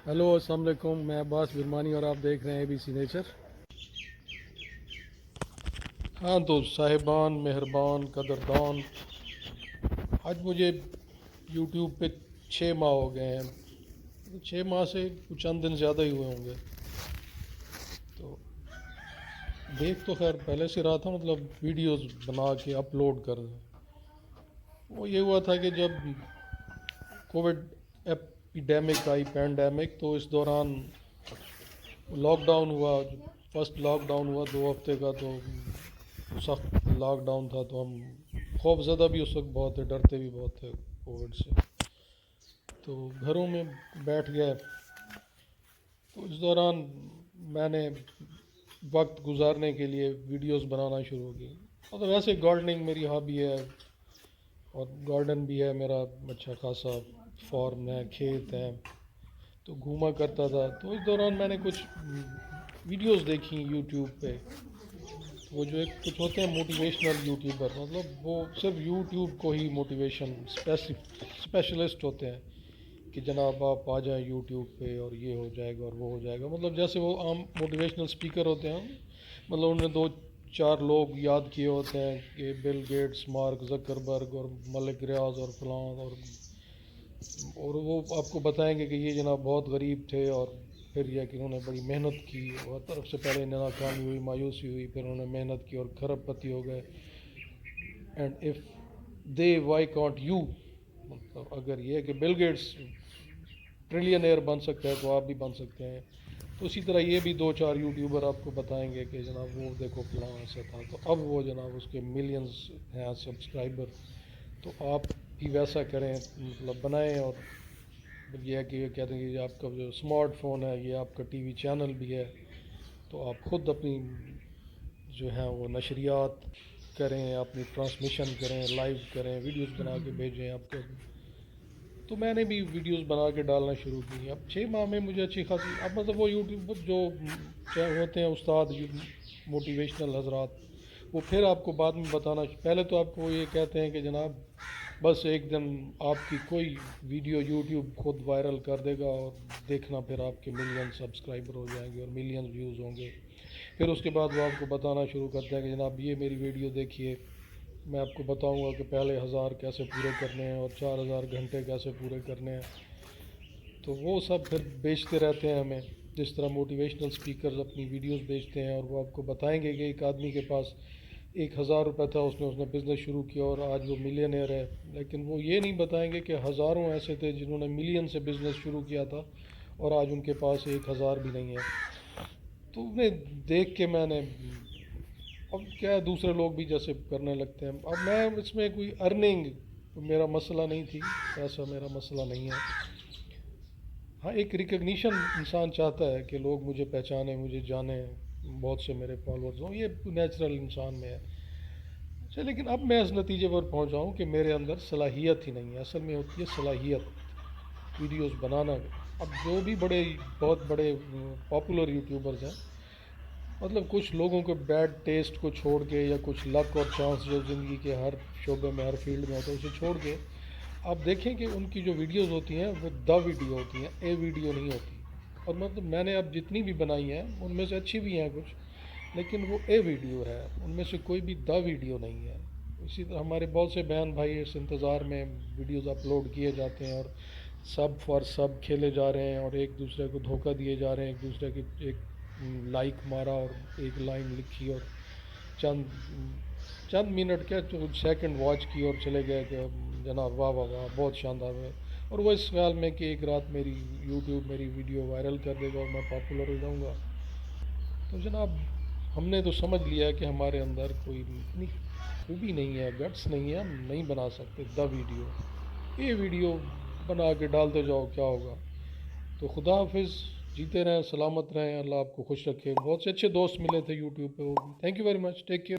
Hello अस्सलाम वालेकुम। मैं अब्बास बिरमानी और आप देख रहे हैं ABC नेचर। हाँ तो साहिबान, मेहरबान, कदरदान, आज मुझे YouTube पे 6 माह हो गए हैं। 6 माह से कुछ चंद दिन ज़्यादा ही हुए होंगे। तो देख तो खैर पहले से रहा था, मतलब वीडियोस बना के अपलोड कर दें। वो ये हुआ था कि जब कोविड एपिडेमिक आई, पैंडेमिक, तो इस दौरान लॉकडाउन हुआ। फर्स्ट लॉकडाउन हुआ 2 हफ्ते का, तो सख्त लॉकडाउन था। तो हम खौफज़दा भी उस वक्त बहुत थे, डरते भी बहुत थे कोविड से। तो घरों में बैठ गए। तो इस दौरान मैंने वक्त गुजारने के लिए वीडियोस बनाना शुरू की। मतलब वैसे गार्डनिंग मेरी हॉबी है और गार्डन भी है मेरा, अच्छा खासा फार्म है, खेत है, तो घूमा करता था। तो इस दौरान मैंने कुछ वीडियोस देखी यूट्यूब पे। वो जो एक कुछ होते हैं मोटिवेशनल यूट्यूबर, मतलब वो सिर्फ यूट्यूब को ही मोटिवेशन स्पेशलिस्ट होते हैं कि जनाब आप आ जाएं यूट्यूब पे और ये हो जाएगा और वो हो जाएगा। मतलब जैसे वो आम मोटिवेशनल स्पीकर होते हैं, मतलब उन्होंने 2-4 लोग याद किए होते हैं कि बिल गेट्स, मार्क जकरबर्ग और मलिक रियाज और फलां, और वो आपको बताएंगे कि ये जनाब बहुत गरीब थे और फिर यह कि उन्होंने बड़ी मेहनत की और तरफ से पहले नाकामी हुई, मायूसी हुई, फिर उन्होंने मेहनत की और खरबपति हो गए। And if they why can't you, मतलब अगर ये है कि बिल गेट्स ट्रिलियन बन सकता है तो आप भी बन सकते हैं। तो इसी तरह ये भी 2-4 यूट्यूबर आपको बताएंगे कि जनाब वो देखो फलां ऐसा था, तो अब वो जनाब उसके मिलियंस हैं सब्सक्राइबर, तो आप भी वैसा करें, मतलब बनाएं। और ये है कि ये कहते हैं कि आपका जो स्मार्टफोन है ये आपका टीवी चैनल भी है, तो आप ख़ुद अपनी जो है वो नशरियात करें, अपनी ट्रांसमिशन करें, लाइव करें, वीडियोस बना के भेजें आपके। तो मैंने भी वीडियोस बना के डालना शुरू की। अब 6 माह में मुझे अच्छी खासी, अब मतलब वो यूट्यूब जो चाहे होते हैं उस्ताद मोटिवेशनल हजरात, वो फिर आपको बाद में बताना, पहले तो आपको ये कहते हैं कि जनाब बस एक दिन आपकी कोई वीडियो यूट्यूब खुद वायरल कर देगा और देखना फिर आपके मिलियन सब्सक्राइबर हो जाएंगे और मिलियन व्यूज़ होंगे। फिर उसके बाद वो आपको बताना शुरू करते हैं कि जनाब ये मेरी वीडियो देखिए, मैं आपको बताऊंगा कि पहले 1000 कैसे पूरे करने हैं और 4000 घंटे कैसे पूरे करने हैं। तो वो सब फिर बेचते रहते हैं हमें, जिस तरह मोटिवेशनल स्पीकर्स अपनी वीडियोस बेचते हैं और वो आपको बताएंगे कि एक आदमी के पास 1000 रुपये था, उसने बिज़नेस शुरू किया और आज वो मिलियनर है। लेकिन वो ये नहीं बताएंगे कि हज़ारों ऐसे थे जिन्होंने मिलियन से बिज़नेस शुरू किया था और आज उनके पास 1000 भी नहीं है। तो उन्हें देख के मैंने, अब क्या है, दूसरे लोग भी जैसे करने लगते हैं। अब मैं इसमें कोई अर्निंग मेरा मसला नहीं थी, पैसा मेरा मसला नहीं है। हाँ, एक रिकग्निशन इंसान चाहता है कि लोग मुझे पहचाने, मुझे जाने, बहुत से मेरे फॉलोअर्स हों, ये नेचुरल इंसान में है। अच्छा, लेकिन अब मैं इस नतीजे पर पहुंचा हूँ कि मेरे अंदर सलाहियत ही नहीं है। असल में होती है सलाहियत वीडियोस बनाना। अब जो भी बहुत बड़े पॉपुलर यूट्यूबर्स हैं, मतलब कुछ लोगों के बैड टेस्ट को छोड़ के या कुछ लक और चांस जो ज़िंदगी के हर शोबे में, हर फील्ड में होता है, उसे छोड़ के आप देखें कि उनकी जो वीडियोस होती हैं वो द वीडियो होती हैं, ए वीडियो नहीं होती। और मतलब मैंने अब जितनी भी बनाई हैं उनमें से अच्छी भी हैं कुछ, लेकिन वो ए वीडियो है, उनमें से कोई भी द वीडियो नहीं है। इसी तरह हमारे बहुत से बहन भाई इस इंतज़ार में वीडियोस अपलोड किए जाते हैं और सब फॉर सब खेले जा रहे हैं और एक दूसरे को धोखा दिए जा रहे हैं, एक दूसरे की एक लाइक मारा और एक लाइन लिखी और चंद चंद मिनट क्या, कुछ सेकंड वॉच की और चले गए कि जनाब वाह वाह वाह बहुत शानदार है। और वो इस ख्याल में कि एक रात मेरी यूट्यूब मेरी वीडियो वायरल कर देगा और मैं पॉपुलर हो जाऊंगा। तो जनाब हमने तो समझ लिया है कि हमारे अंदर कोई इतनी खूबी नहीं है, गट्स नहीं है, हम नहीं बना सकते द वीडियो। ये वीडियो बना के डालते जाओ, क्या होगा। तो खुदा हाफिज़, जीते रहें, सलामत रहें, अल्लाह आपको खुश रखे। बहुत से अच्छे दोस्त मिले थे यूट्यूब पे, वो भी thank you very much, take care.